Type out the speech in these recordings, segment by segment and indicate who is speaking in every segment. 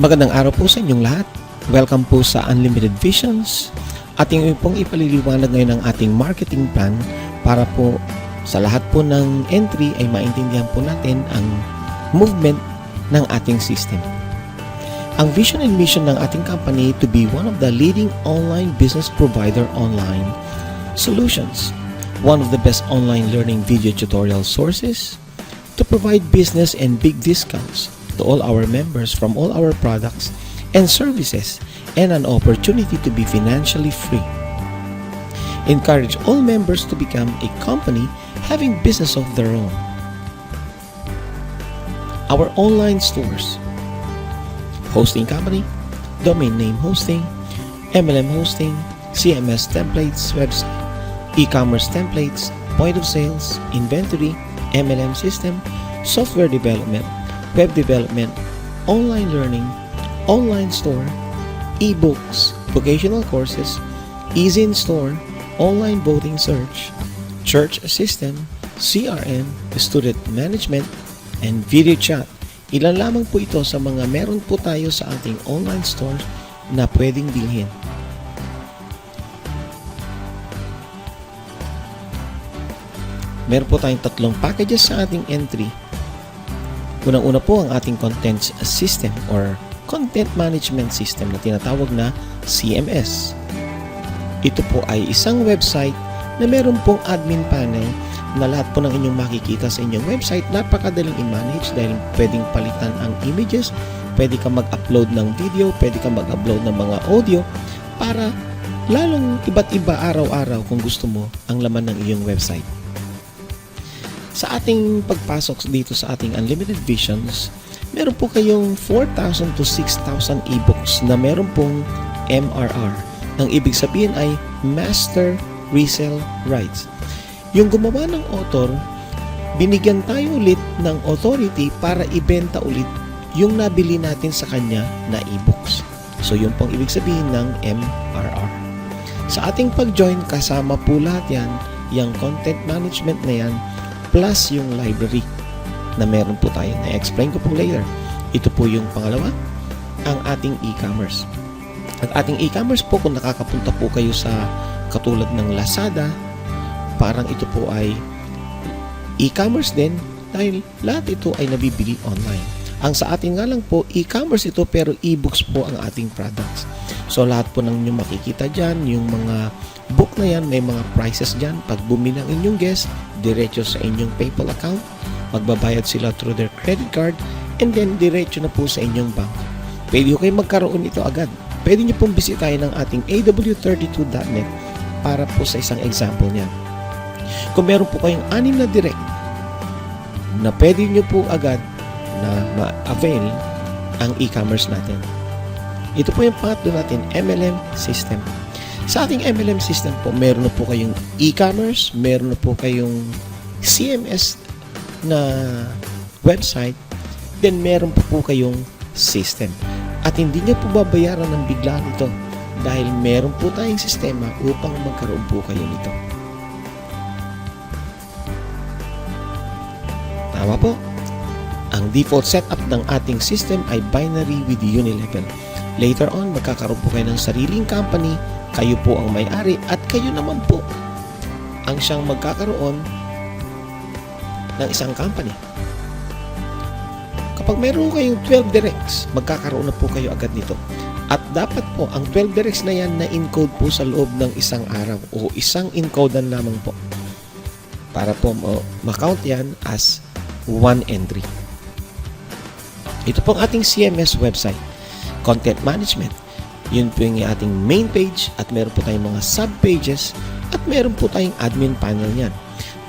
Speaker 1: Magandang araw po sa inyong lahat. Welcome po sa Unlimited Visions. Ating pong ipaliliwanag ngayon ang ating marketing plan para po sa lahat po ng entry ay maintindihan po natin ang movement ng ating system. Ang vision and mission ng ating company to be one of the leading online business provider online solutions, one of the best online learning video tutorial sources, to provide business and big discounts to all our members from all our products and services, and an opportunity to be financially free. Encourage all members to become a company having business of their own. Our online stores: hosting company, domain name hosting, MLM hosting, CMS templates, website, e-commerce templates, point of sales, inventory, MLM system, software development, web development, online learning, online store, e-books, vocational courses, easy in store, online voting search, church system, CRM, student management, and video chat. Ilan lamang po ito sa mga meron po tayo sa ating online store na pwedeng bilhin. Meron po tayong tatlong packages sa ating entry. Unang-una po ang ating content system or content management system na tinatawag na CMS. Ito po ay isang website na meron pong admin panel na lahat po ng inyong makikita sa inyong website. Napakadaling i-manage dahil pwedeng palitan ang images, pwede kang mag-upload ng video, pwede kang mag-upload ng mga audio para lalong iba't iba araw-araw kung gusto mo ang laman ng iyong website. Sa ating pagpasok dito sa ating Unlimited Visions, meron po kayong 4,000 to 6,000 ebooks na meron pong MRR. Ang ibig sabihin ay Master Resale Rights. Yung gumawa ng author, binigyan tayo ulit ng authority para ibenta ulit yung nabili natin sa kanya na ebooks. So yun pong ibig sabihin ng MRR. Sa ating pag-join, kasama po lahat yan, yung content management na yan, plus yung library na meron po tayo. Na-explain ko po later. Ito po yung pangalawa, ang ating e-commerce. At ating e-commerce po, kung nakakapunta po kayo sa katulad ng Lazada, parang ito po ay e-commerce din dahil lahat ito ay nabibili online. Ang sa atin nga lang po, e-commerce ito pero e-books po ang ating products. So lahat po ng inyong makikita dyan, yung mga book na yan, may mga prices dyan. Pag bumili ng inyong guest, diretso sa inyong PayPal account, magbabayad sila through their credit card, and then diretso na po sa inyong bank. Pwede kayo magkaroon ito agad. Pwede nyo pong bisitahin ng ating aw32.net para po sa isang example niyan. Kung meron po kayong 6 na direct na pwede nyo po agad na ma-avail ang e-commerce natin. Ito po yung pangatlo natin, MLM system. Sa ating MLM system po, meron na po kayong e-commerce, meron na po kayong CMS na website, then meron po kayong system. At hindi nyo po babayaran ng bigla nito dahil meron po tayong sistema upang magkaroon po kayo nito. Tama po. Ang default setup ng ating system ay binary with unilevel. Later on, magkakaroon po kayo ng sariling company, kayo po ang may-ari at kayo naman po ang siyang magkakaroon ng isang company. Kapag meron kayong 12 directs, magkakaroon na po kayo agad nito. At dapat po, ang 12 directs na yan na-encode po sa loob ng isang araw o isang encodean lamang po para po ma-count yan as one entry. Ito po ang ating CMS website. Content management. Yun po yung ating main page at meron po tayong mga sub-pages at meron po tayong admin panel niyan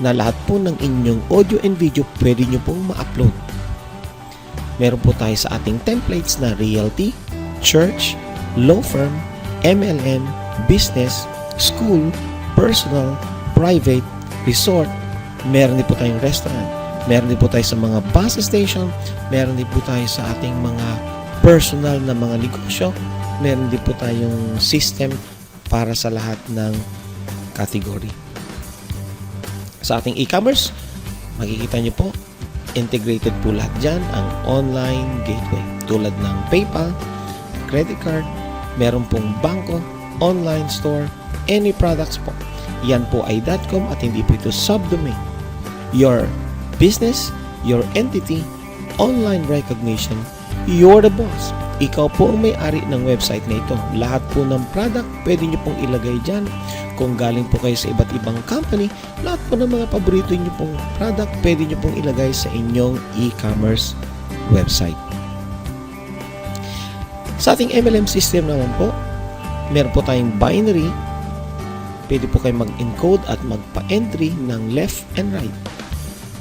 Speaker 1: na lahat po ng inyong audio and video pwede nyo pong ma-upload. Meron po tayo sa ating templates na realty, church, law firm, MLM, business, school, personal, private, resort. Meron din po tayong restaurant. Meron din po tayo sa mga bus station. Meron din po tayo sa ating mga personal na mga negosyo. Meron din po tayong system para sa lahat ng category. Sa ating e-commerce, makikita nyo po, integrated po lahat dyan ang online gateway. tulad ng PayPal, credit card, meron pong bangko, online store, any products po. Yan po ay .com at hindi po ito subdomain. Your business, your entity, online recognition, you're the boss. Ikaw po ang may-ari ng website na ito. Lahat po ng product, pwede nyo pong ilagay dyan. Kung galing po kayo sa iba't ibang company, lahat po ng mga paborito nyo pong product, pwede nyo pong ilagay sa inyong e-commerce website. Sa ating MLM system naman po, meron po tayong binary. Pwede po kayo mag-encode at magpa-entry ng left and right.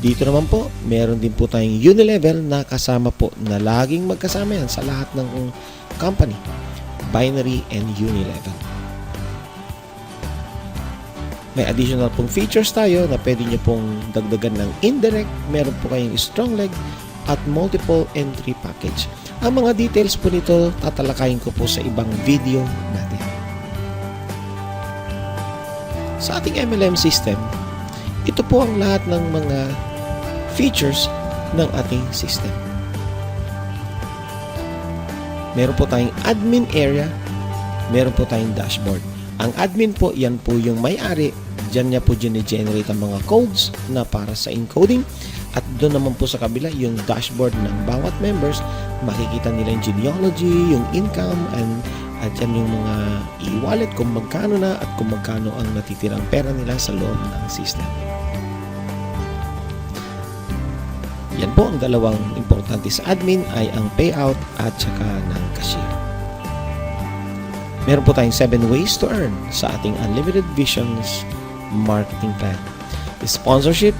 Speaker 1: Dito naman po, meron din po tayong unilevel na kasama po na laging magkasama yan sa lahat ng company. Binary and unilevel. May additional pong features tayo na pwede nyo pong dagdagan ng indirect. Meron po kayong strong leg at multiple entry package. Ang mga details po nito, tatalakayin ko po sa ibang video natin. Sa ating MLM system, ito po ang lahat ng mga features ng ating system. Meron po tayong admin area, meron po tayong dashboard. Ang admin po, yan po yung may-ari. Diyan niya po generate ang mga codes na para sa encoding. At doon naman po sa kabila, yung dashboard ng bawat members, makikita nila yung genealogy, yung income, at yan yung mga e-wallet kung magkano na at kung magkano ang natitirang pera nila sa loob ng system. Yan po ang dalawang importante sa admin ay ang payout at saka ng cashier. Meron po tayong 7 ways to earn sa ating Unlimited Visions marketing plan. Sponsorship,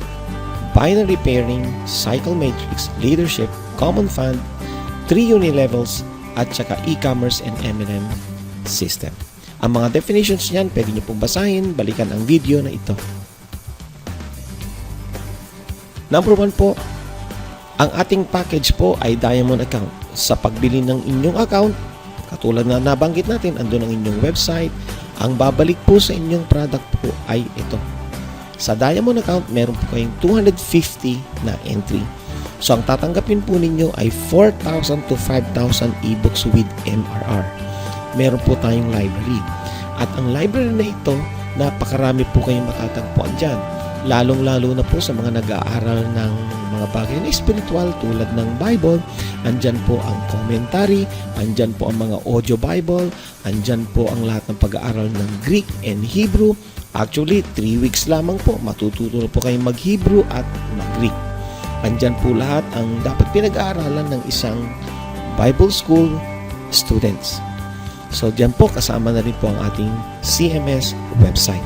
Speaker 1: binary pairing, cycle matrix, leadership, common fund, 3 unilevels, at saka e-commerce and MLM system. Ang mga definitions niyan, pwede niyo pong basahin, balikan ang video na ito. Number 1 po, ang ating package po ay Diamond account. Sa pagbili ng inyong account, katulad na nabanggit natin, andun ang inyong website, ang babalik po sa inyong product po ay ito. Sa Diamond account, meron po kayong 250 na entry. So, ang tatanggapin po ninyo ay 4,000 to 5,000 ebooks with MRR. Meron po tayong library. At ang library na ito, napakarami po kayong matatagpuan dyan. Lalong-lalo na po sa mga nag-aaral ng mga bagay na spiritual tulad ng Bible. Andyan po ang commentary, andyan po ang mga audio Bible, andyan po ang lahat ng pag-aaral ng Greek and Hebrew. Actually, 3 weeks lamang po, matututo na po kayong mag-Hebrew at mag-Greek. Andyan po lahat ang dapat pinag-aaralan ng isang Bible School students. So, dyan po kasama na rin po ang ating CMS website.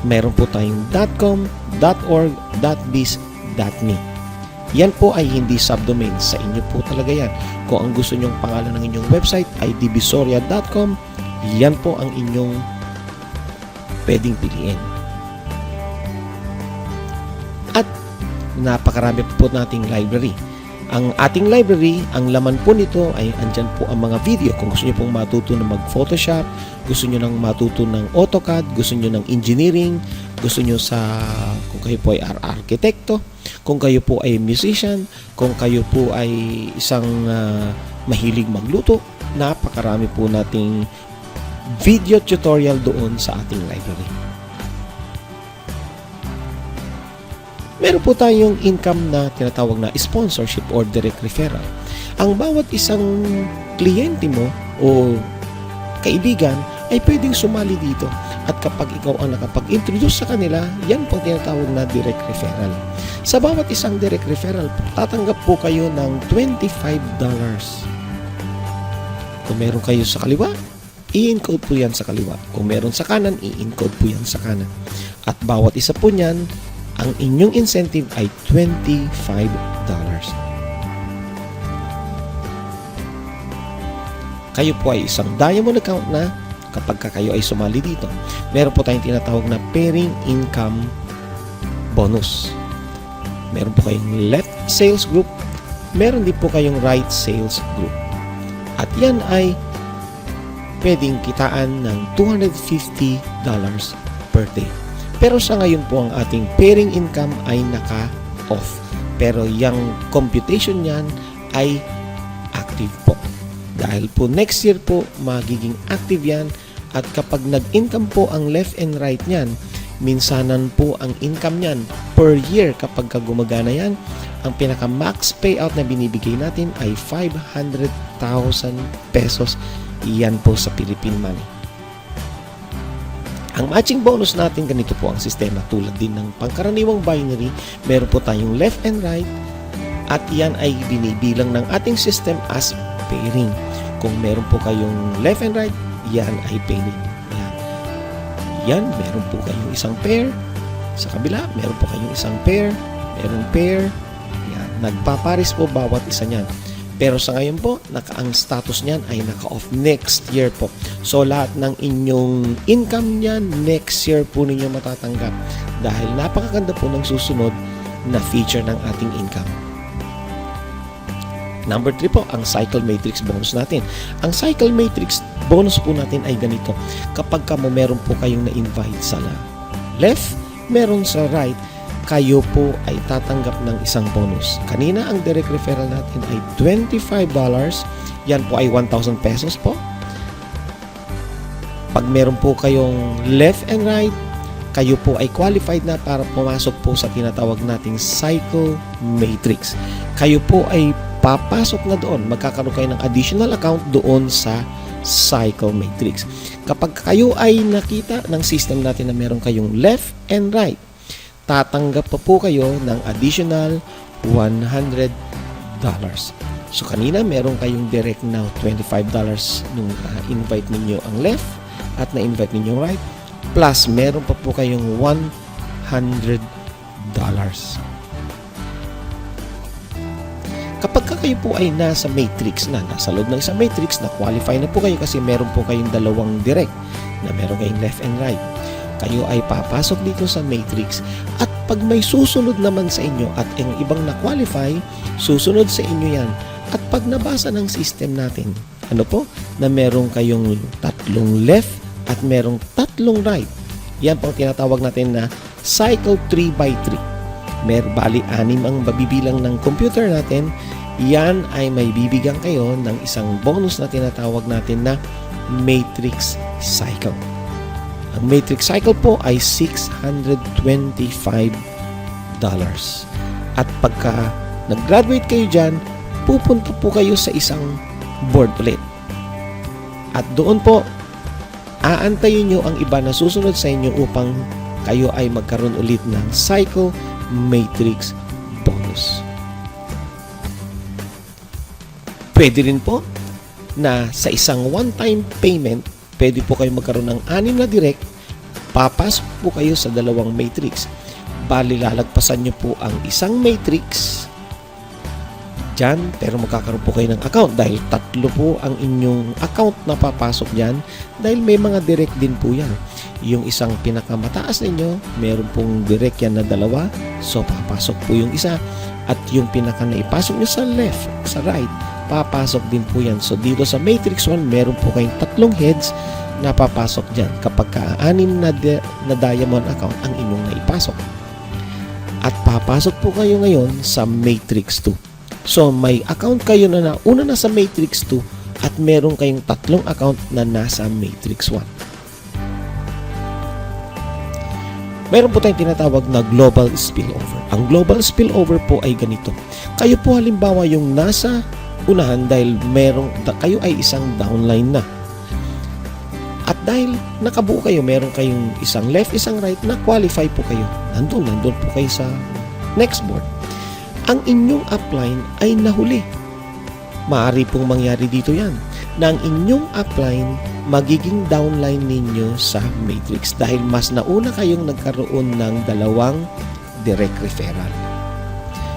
Speaker 1: Meron po tayong .com, .org, .biz, .me. Yan po ay hindi subdomain. Sa inyo po talaga yan. Kung ang gusto nyong pangalan ng inyong website ay divisoria.com, yan po ang inyong pwedeng piliin. At napakarami po nating library. Ang ating library, ang laman po nito ay andyan po ang mga video. Kung gusto nyo pong matuto ng mag-Photoshop, gusto nyo nang matuto ng AutoCAD, gusto nyo ng engineering, gusto nyo kung kayo po ay arkitekto, kung kayo po ay musician, kung kayo po ay isang mahilig magluto, napakarami po nating video tutorial doon sa ating library. Meron po tayong income na tinatawag na sponsorship or direct referral. Ang bawat isang kliyente mo o kaibigan ay pwedeng sumali dito. At kapag ikaw ang nakapag-introduce sa kanila, yan po tinatawag na direct referral. Sa bawat isang direct referral, tatanggap po kayo ng $25. Kung meron kayo sa kaliwa, i-encode po yan sa kaliwa. Kung meron sa kanan, i-encode po yan sa kanan. At bawat isa po niyan, ang inyong incentive ay $25. Kayo po ay isang Diamond account na kapag kayo ay sumali dito. Meron po tayong tinatawag na pairing income bonus. Meron po kayong left sales group. Meron din po kayong right sales group. At yan ay pwedeng kitaan ng $250 per day. Pero sa ngayon po ang ating pairing income ay naka-off. Pero yung computation niyan ay active po. Dahil po next year po magiging active yan, at kapag nag-income po ang left and right niyan, minsanan po ang income niyan per year kapag gumagana yan, ang pinaka-max payout na binibigay natin ay 500,000 pesos. Yan po sa Philippine money. Ang matching bonus natin, ganito po ang sistema. Tulad din ng pangkaraniwang binary, meron po tayong left and right, at yan ay binibilang ng ating system as pairing. Kung meron po kayong left and right, yan ay pairing. Yan, meron po kayong isang pair. Sa kabila, meron po kayong isang pair. Merong pair. Yan, nagpaparis po bawat isa niyan. Pero sa ngayon po, ang status niyan ay naka-off next year po. So, lahat ng inyong income niyan, next year po ninyo matatanggap. Dahil napakaganda po ng susunod na feature ng ating income. Number 3 po, ang cycle matrix bonus natin. Ang cycle matrix bonus po natin ay ganito. Kapag meron po kayong na-invite sa left, meron sa right, kayo po ay tatanggap ng isang bonus. Kanina, ang direct referral natin ay $25. Yan po ay 1,000 pesos po. Pag meron po kayong left and right, kayo po ay qualified na para pumasok po sa tinatawag nating cycle matrix. Kayo po ay papasok na doon. Magkakaroon kayo ng additional account doon sa cycle matrix. Kapag kayo ay nakita ng system natin na meron kayong left and right, tatanggap pa po kayo ng additional $100. So kanina meron kayong direct now $25 nung invite ninyo ang left at na-invite ninyo right, plus meron pa po kayong $100. Kapag kayo po ay nasa matrix na, nasa loob ng isang matrix, na qualify na po kayo kasi meron po kayong dalawang direct na meron kayong left and right, kayo ay papasok dito sa matrix, at pag may susunod naman sa inyo at ang ibang na-qualify, susunod sa inyo yan. At pag nabasa ng system natin, ano po, na meron kayong tatlong left at merong tatlong right, yan po ang tinatawag natin na cycle 3x3. Bali, 6 ang mabibilang ng computer natin. Yan ay may bibigyan kayo ng isang bonus na tinatawag natin na matrix cycle. Ang matrix cycle po ay $625. At pagka nag-graduate kayo dyan, pupunta po kayo sa isang board ulit. At doon po, aantayin nyo ang iba na susunod sa inyo upang kayo ay magkaroon ulit ng cycle matrix bonus. Pwede rin po na sa isang one-time payment, pwede po kayo magkaroon ng 6 na direct, papasok po kayo sa dalawang matrix. Bali, lalagpasan nyo po ang isang matrix dyan, pero magkakaroon po kayo ng account dahil 3 po ang inyong account na papasok dyan, dahil may mga direct din po yan. Yung isang pinakamataas ninyo, meron pong direct yan na 2, so papasok po yung isa, at yung pinaka naipasok nyo sa left, sa right, papasok din po yan. So dito sa matrix 1, meron po kayong 3 heads na papasok dyan kapag ka-6 na diamond account ang inyong naipasok. At papasok po kayo ngayon sa matrix 2. So may account kayo na nauna na sa matrix 2 at meron kayong 3 account na nasa matrix 1. Meron po tayong tinatawag na global spillover. Ang global spillover po ay ganito. Kayo po halimbawa yung nasa unahan dahil kayo ay isang downline na. At dahil nakabuo kayo, meron kayong isang left, isang right, na qualify po kayo. Nandun po kayo sa next board. Ang inyong upline ay nahuli. Maaari pong mangyari dito yan, na ang inyong upline magiging downline ninyo sa matrix dahil mas nauna kayong nagkaroon ng 2 direct referral.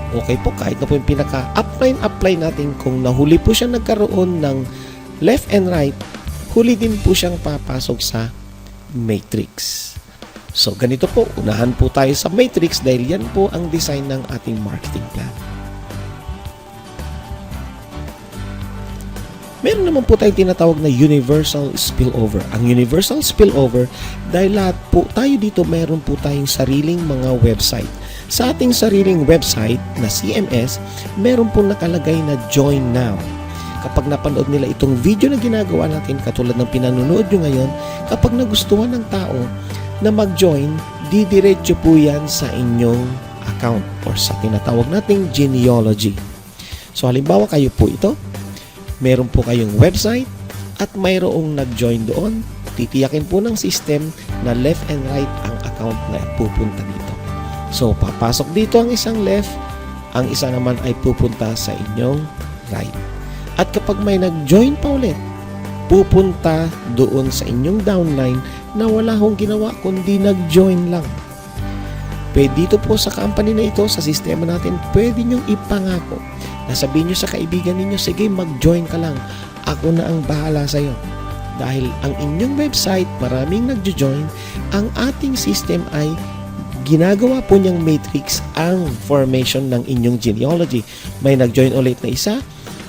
Speaker 1: Okay po, kahit na po yung pinaka-upline natin, kung nahuli po siya nagkaroon ng left and right, huli din po siyang papasok sa matrix. So, ganito po, unahan po tayo sa matrix dahil yan po ang design ng ating marketing plan. Meron naman po tayong tinatawag na universal spillover. Ang universal spillover, dahil lahat po tayo dito, meron po tayong sariling mga website. Sa ating sariling website na CMS, meron po nakalagay na Join Now. kapag napanood nila itong video na ginagawa natin, katulad ng pinanonood nyo ngayon, kapag nagustuhan ng tao na mag-join, didiretso po yan sa inyong account or sa tinatawag nating genealogy. So halimbawa kayo po ito, meron po kayong website at mayroong nag-join doon, titiyakin po ng system na left and right ang account na pupunta dito. So papasok dito ang isang left, ang isa naman ay pupunta sa inyong right. At kapag may nag-join pa ulit, pupunta doon sa inyong downline na wala hong ginawa kundi nag-join lang. Pwede dito po sa company na ito, sa sistema natin, pwede nyong ipangako. Nasabihin nyo sa kaibigan ninyo, sige mag-join ka lang. Ako na ang bahala sa'yo. Dahil ang inyong website, maraming nag-join, ang ating system ay ginagawa po niyang matrix ang formation ng inyong genealogy. May nag-join ulit na isa,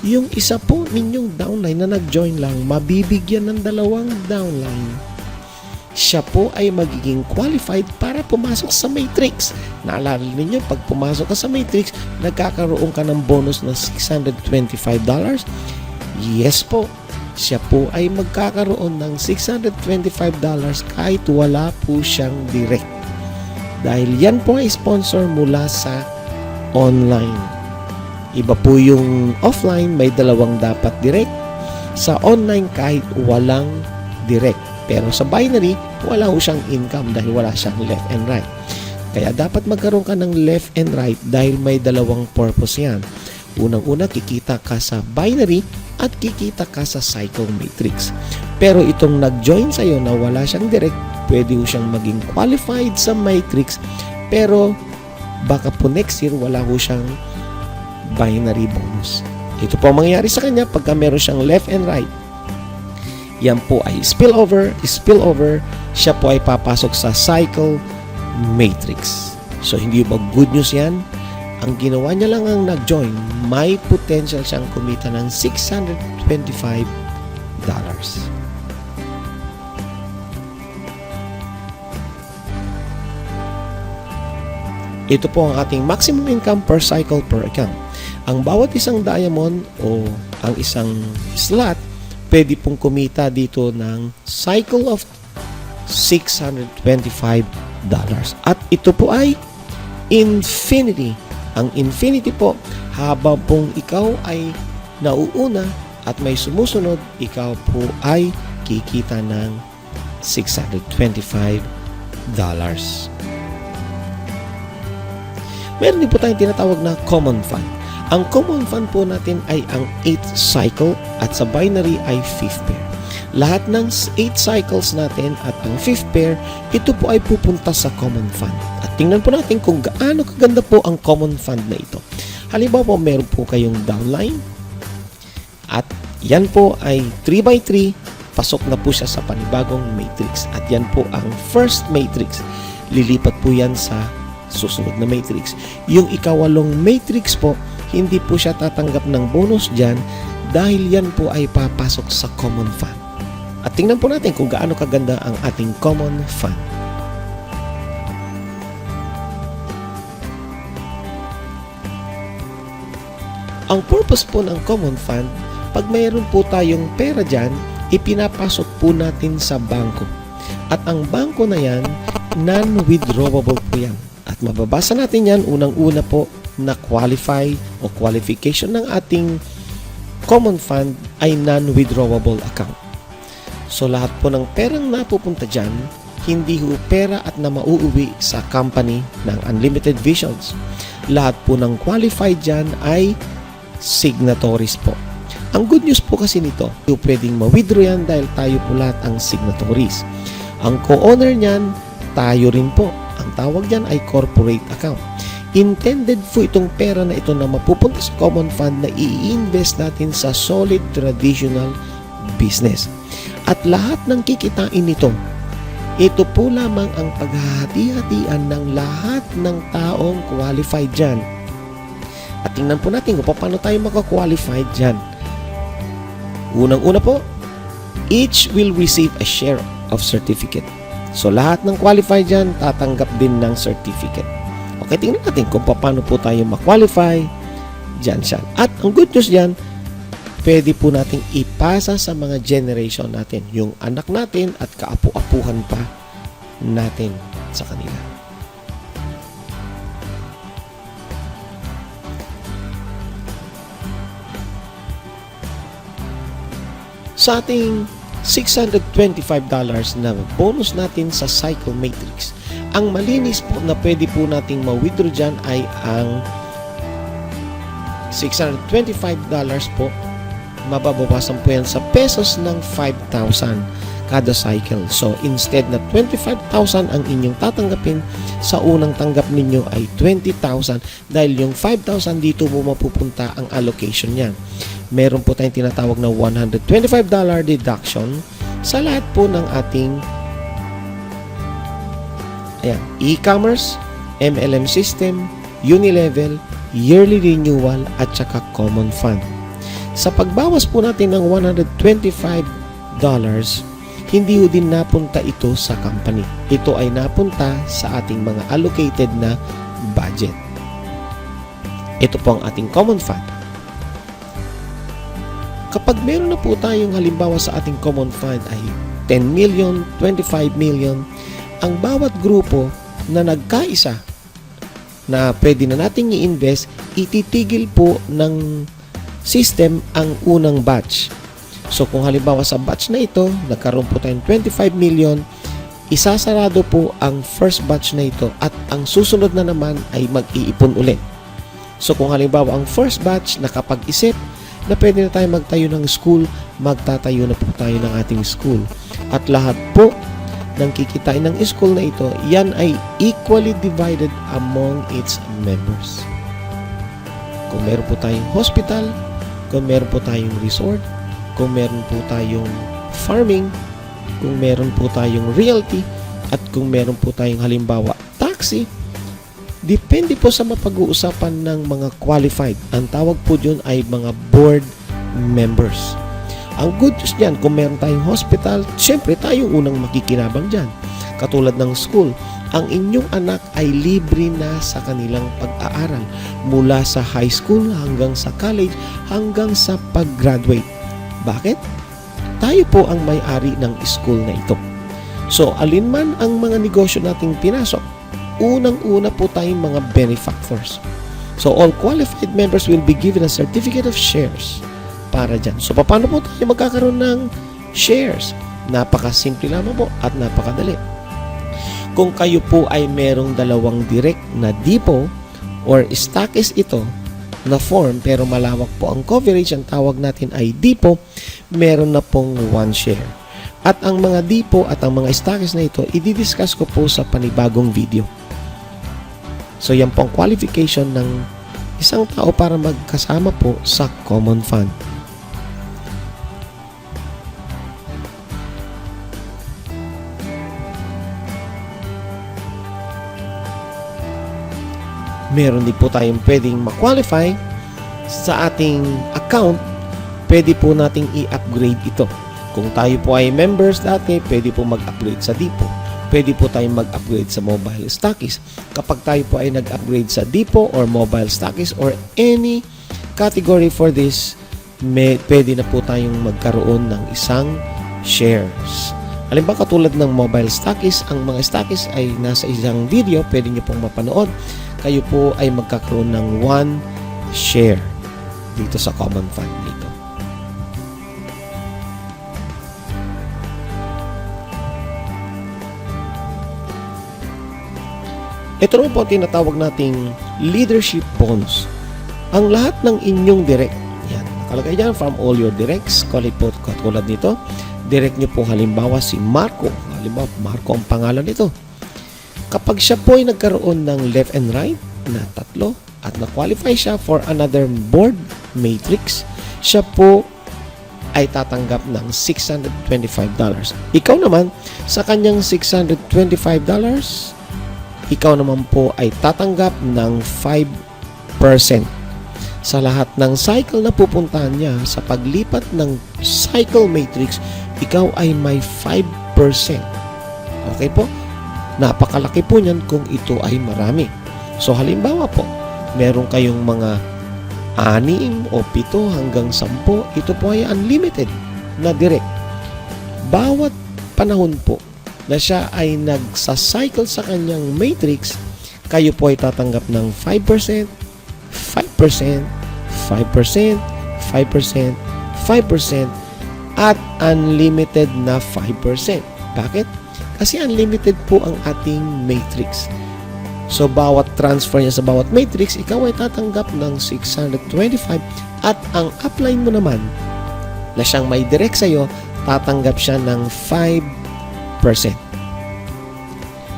Speaker 1: yung isa po ninyong downline na nag-join lang, mabibigyan ng dalawang downline. Siya po ay magiging qualified para pumasok sa matrix. Naalala ninyo, pag pumasok ka sa matrix, nagkakaroon ka ng bonus na $625. Yes po, siya po ay magkakaroon ng $625 kahit wala po siyang direct. Dahil yan po ay sponsor mula sa online. Iba po yung offline, may dalawang dapat direct. Sa online, kahit walang direct. Pero sa binary, wala po siyang income dahil wala siyang left and right. Kaya dapat magkaroon ka ng left and right dahil may dalawang purpose yan. Unang-una, kikita ka sa binary at kikita ka sa cycle matrix. Pero itong nag-join sa'yo na wala siyang direct, pwede ho siyang maging qualified sa matrix, pero baka po next year wala ho siyang binary bonus. Ito po ang mangyayari sa kanya pagka meron siyang left and right. Yan po ay spillover, siya po ay papasok sa cycle matrix. So hindi ba good news yan? Ang ginawa niya lang ang nag-join, may potential siyang kumita ng $625. Ito po ang ating maximum income per cycle per account. Ang bawat isang diamond o ang isang slot, pwede pong kumita dito ng cycle of $625. At ito po ay infinity. Ang infinity po, habang pong ikaw ay nauuna at may sumusunod, ikaw po ay kikita ng $625. Meron din po tayong tinatawag na common fund. Ang common fund po natin ay ang 8th cycle at sa binary ay 5th pair. Lahat ng 8 cycles natin at ang 5th pair, ito po ay pupunta sa common fund. At tingnan po natin kung gaano kaganda po ang common fund na ito. Halimbawa po, meron po kayong downline at yan po ay 3x3, pasok na po siya sa panibagong matrix. At yan po ang first matrix. Lilipat po yan sa susunod na matrix. Yung ikawalong matrix po, hindi po siya tatanggap ng bonus dyan dahil yan po ay papasok sa common fund. At tingnan po natin kung gaano kaganda ang ating common fund. Ang purpose po ng common fund, pag mayroon po tayong pera dyan, ipinapasok po natin sa bangko. At ang bangko na yan, non-withdrawable po yan. At mababasa natin yan, unang-una po na qualify o qualification ng ating common fund ay non-withdrawable account. So lahat po ng perang napupunta dyan, hindi ho pera at na mauuwi sa company ng Unlimited Visions. Lahat po ng qualified dyan ay signatories po. Ang good news po kasi nito, pwedeng ma-withdraw yan dahil tayo po lahat ang signatories. Ang co-owner niyan, tayo rin po. Ang tawag dyan ay corporate account. Intended po itong pera na ito na mapupunta sa common fund na i-invest natin sa solid traditional business. At lahat ng kikitain nito, ito po lamang ang paghahati-hatian ng lahat ng taong qualified dyan. At tingnan po natin kung paano tayo makakwalified dyan. Unang-una po, each will receive a share of certificate. So, lahat ng qualified dyan, tatanggap din ng certificate. Okay, tingnan natin kung paano po tayo ma-qualify dyan siya. At ang good news dyan, pwede po nating ipasa sa mga generation natin, yung anak natin at kaapu-apuhan pa natin sa kanila. Sa ating $625 na bonus natin sa Cycle Matrix, ang malinis po na pwede po nating ma-withdraw dyan ay ang $625 po. Mababawasan po yan sa pesos ng 5,000 kada cycle. So, instead na 25,000 ang inyong tatanggapin, sa unang tanggap ninyo ay 20,000 dahil yung 5,000 dito mo mapupunta ang allocation niyan. Meron po tayong tinatawag na $125 deduction sa lahat po ng ating e-commerce, MLM system, Unilevel, yearly renewal at saka common fund. Sa pagbawas po natin ng $125, hindi ho din napunta ito sa company. Ito ay napunta sa ating mga allocated na budget. Ito po ang ating common fund. Kapag meron na po tayong halimbawa sa ating common fund ay 10 million, 25 million, ang bawat grupo na nagkaisa na pwede na nating i-invest, ititigil po ng system ang unang batch. So kung halimbawa sa batch na ito, nagkaroon po tayong 25 million, isasarado po ang first batch na ito at ang susunod na naman ay mag-iipon ulit. So kung halimbawa ang first batch nakapag-isip na pwede na tayo magtayo ng school, magtatayo na po tayo ng ating school. At lahat po ng kikitain ng school na ito, yan ay equally divided among its members. Kung meron po tayong hospital, kung meron po tayong resort, kung meron po tayong farming, kung meron po tayong realty, at kung meron po tayong halimbawa taxi, depende po sa mapag-uusapan ng mga qualified. Ang tawag po dyan ay mga board members. Ang good news dyan, kung meron tayong hospital, syempre tayong unang makikinabang dyan. Katulad ng school, ang inyong anak ay libre na sa kanilang pag-aaral. Mula sa high school hanggang sa college, hanggang sa pag-graduate. Bakit? Tayo po ang may-ari ng school na ito. So, alinman ang mga negosyo nating pinasok, unang-una po tayong mga benefactors. So, all qualified members will be given a certificate of shares para dyan. So, paano po tayo magkakaroon ng shares? Napakasimple lamang po at napakadali. Kung kayo po ay merong dalawang direct na depot or stockist ito na form pero malawak po ang coverage, ang tawag natin ay depot, meron na pong 1 share. At ang mga depot at ang mga stockist na ito, i-discuss ko po sa panibagong video. So, yan po ang qualification ng isang tao para magkasama po sa common fund. Meron din po tayong pwedeng ma-qualify sa ating account. Pwede po nating i-upgrade ito. Kung tayo po ay members dati, pwede po mag-upgrade sa depot. Pwede po tayong mag-upgrade sa mobile stockist. Kapag tayo po ay nag-upgrade sa depot or mobile stockist or any category for this, pwede na po tayong magkaroon ng isang shares. Halimbawa katulad ng mobile stockist, ang mga stockist ay nasa isang video, pwede nyo pong mapanood. Kayo po ay magkakaroon ng 1 share dito sa common fund dito. Ito naman po tinatawag nating leadership bonus. Ang lahat ng inyong direct, yan, nakalagay dyan from all your directs, katulad nito, direct nyo po halimbawa si Marco. Halimbawa, Marco ang pangalan nito. Kapag siya po ay nagkaroon ng left and right na 3 at na-qualify siya for another board matrix, siya po ay tatanggap ng $625. Ikaw naman, sa kanyang $625, ikaw naman po ay tatanggap ng 5%. Sa lahat ng cycle na pupuntahan niya, sa paglipat ng cycle matrix, ikaw ay may 5%. Okay po? Napakalaki po niyan kung ito ay marami. So halimbawa po, meron kayong mga 6 o 7 hanggang 10, ito po ay unlimited na direct. Bawat panahon po na siya ay nagsacycle sa kanyang matrix, kayo po ay tatanggap ng 5%, 5%, 5%, 5%, 5%, at unlimited na 5%. Bakit? Kasi unlimited po ang ating matrix. So, bawat transfer niya sa bawat matrix, ikaw ay tatanggap ng 625 at ang upline mo naman na siyang may direct sa'yo, tatanggap siya ng 5%.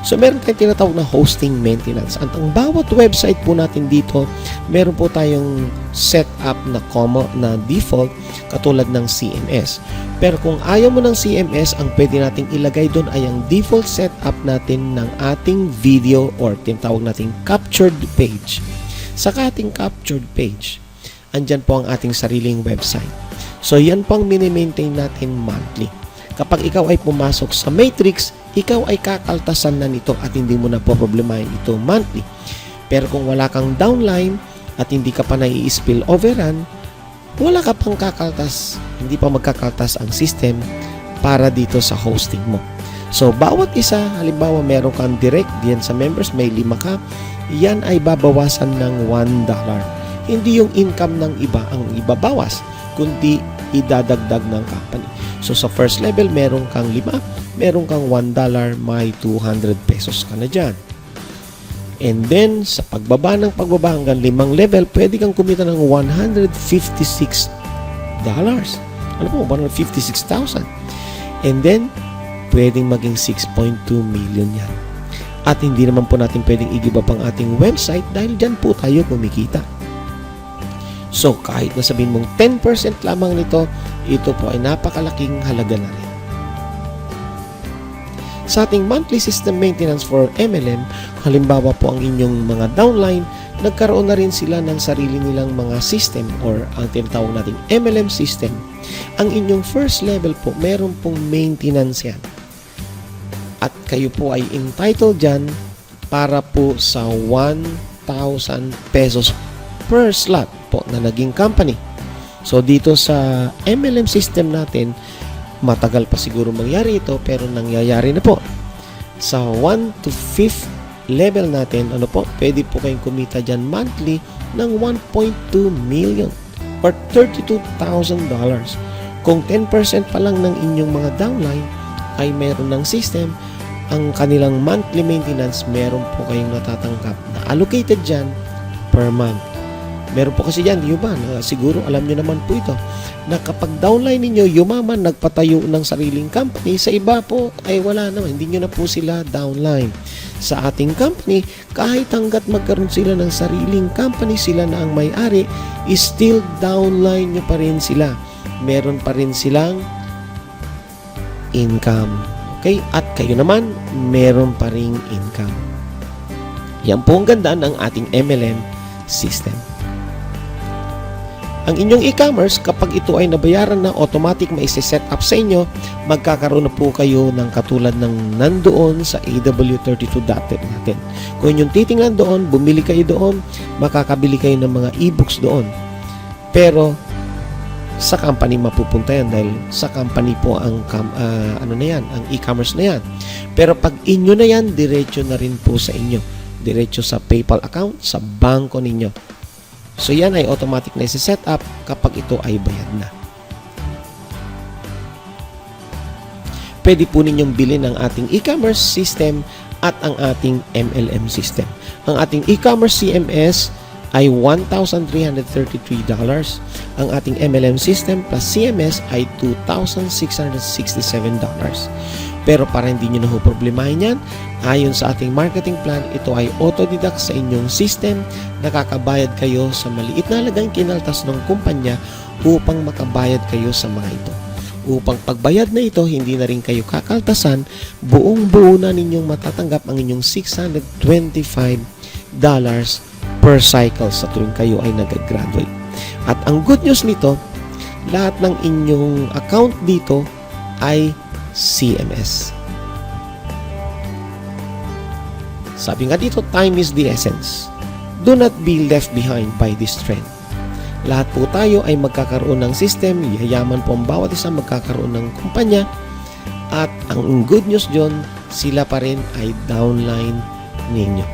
Speaker 1: So, meron tayong tinatawag na hosting maintenance. At ang bawat website po natin dito, meron po tayong setup na default katulad ng CMS. Pero kung ayaw mo ng CMS, ang pwede nating ilagay doon ay ang default setup natin ng ating video or tinatawag nating captured page. Sa ating captured page, andyan po ang ating sariling website. So, yan pang mini-maintain natin monthly. Kapag ikaw ay pumasok sa matrix, ikaw ay kakaltasan na nito at hindi mo na po problemahin ito monthly. Pero kung wala kang downline at hindi ka pa nai-spill overrun, wala ka pang kakaltas, hindi pa magkakaltas ang system para dito sa hosting mo. So, bawat isa, halimbawa meron kang direct diyan sa members, may 5 ka, yan ay babawasan ng $1. Hindi yung income ng iba ang ibabawas, kundi idadagdag ng company. So, sa first level, meron kang 5, meron kang $1, may 200 pesos ka na dyan. And then, sa pagbaba hanggang 5 level, pwede kang kumita ng $156. Ano po? 156,000. And then, pwedeng maging 6.2 million yan. At hindi naman po natin pwedeng i-give up ang ating website dahil dyan po tayo kumikita. So, kahit na sabihin mong 10% lamang nito, ito po ay napakalaking halaga na rin. Sa ating monthly system maintenance for MLM, halimbawa po ang inyong mga downline, nagkaroon na rin sila ng sarili nilang mga system or ang tinatawag nating MLM system. Ang inyong first level po, meron pong maintenance yan. At kayo po ay entitled dyan para po sa 1,000 pesos per slot po na naging company. So dito sa MLM system natin, matagal pa siguro mangyari ito pero nangyayari na po. Sa 1 to 5th level natin, pwede po kayong kumita dyan monthly ng 1.2 million or $32,000. Kung 10% pa lang ng inyong mga downline ay meron ng system, ang kanilang monthly maintenance, meron po kayong natatanggap na allocated dyan per month. Meron po kasi dyan, di ba? Siguro alam nyo naman po ito, na kapag downline ninyo, yumaman, nagpatayo ng sariling company, sa iba po ay wala naman, hindi nyo na po sila downline. Sa ating company, kahit hanggat magkaroon sila ng sariling company, sila na ang may-ari, still downline nyo pa rin sila. Meron pa rin silang income. Okay? At kayo naman, meron pa ring income. Yan po ang ganda ng ating MLM system. Ang inyong e-commerce, kapag ito ay nabayaran na, automatic may set up sa inyo, magkakaroon na po kayo ng katulad ng nandoon sa AW32.net natin. Kung inyong titingnan doon, bumili kayo doon, makakabili kayo ng mga e-books doon. Pero, sa company mapupunta yan dahil sa company po ang ang e-commerce na yan. Pero pag inyo na yan, diretso na rin po sa inyo. Diretso sa PayPal account, sa bangko ninyo. So, yan ay automatic na i-set up kapag ito ay bayad na. Pwede po ninyong bilhin ang ating e-commerce system at ang ating MLM system. Ang ating e-commerce CMS ay $1,333. Ang ating MLM system plus CMS ay $2,667. Pero para hindi nyo na problemahin yan, ayon sa ating marketing plan, ito ay autodidact sa inyong system. Nakakabayad kayo sa maliit na halagang kinaltas ng kumpanya upang makabayad kayo sa mga ito. Upang pagbayad na ito, hindi na rin kayo kakaltasan, buong-buo na ninyong matatanggap ang inyong $625 per cycle sa tuwing kayo ay nag-graduate. At ang good news nito, lahat ng inyong account dito ay CMS. Sabi nga dito, time is the essence. Do not be left behind by this trend. Lahat po tayo ay magkakaroon ng system, yayaman po ang bawat isa, magkakaroon ng kumpanya, at ang good news dyan, sila pa rin ay downline ninyo.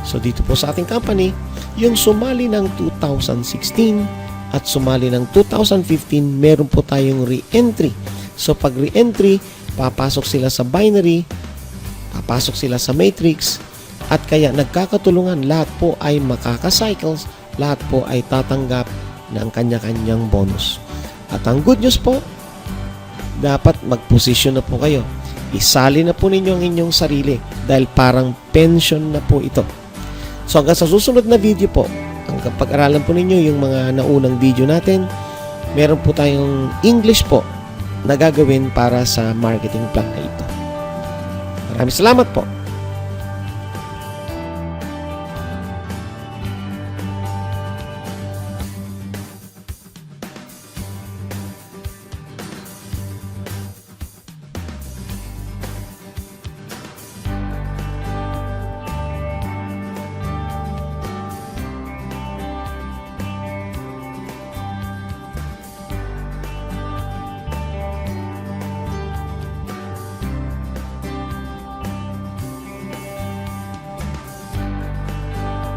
Speaker 1: So dito po sa ating company, yung sumali ng 2016 at sumali ng 2015, meron po tayong re-entry. So pag re-entry, papasok sila sa binary, papasok sila sa matrix, at kaya nagkakatulungan, lahat po ay makaka-cycles, lahat po ay tatanggap ng kanya-kanyang bonus. At ang good news po, dapat mag-position na po kayo. Isali na po ninyo ang inyong sarili dahil parang pension na po ito. So hanggang sa susunod na video po, hanggang pag-aralan po ninyo yung mga naunang video natin, meron po tayong English po na gagawin para sa marketing plan na ito. Maraming salamat po.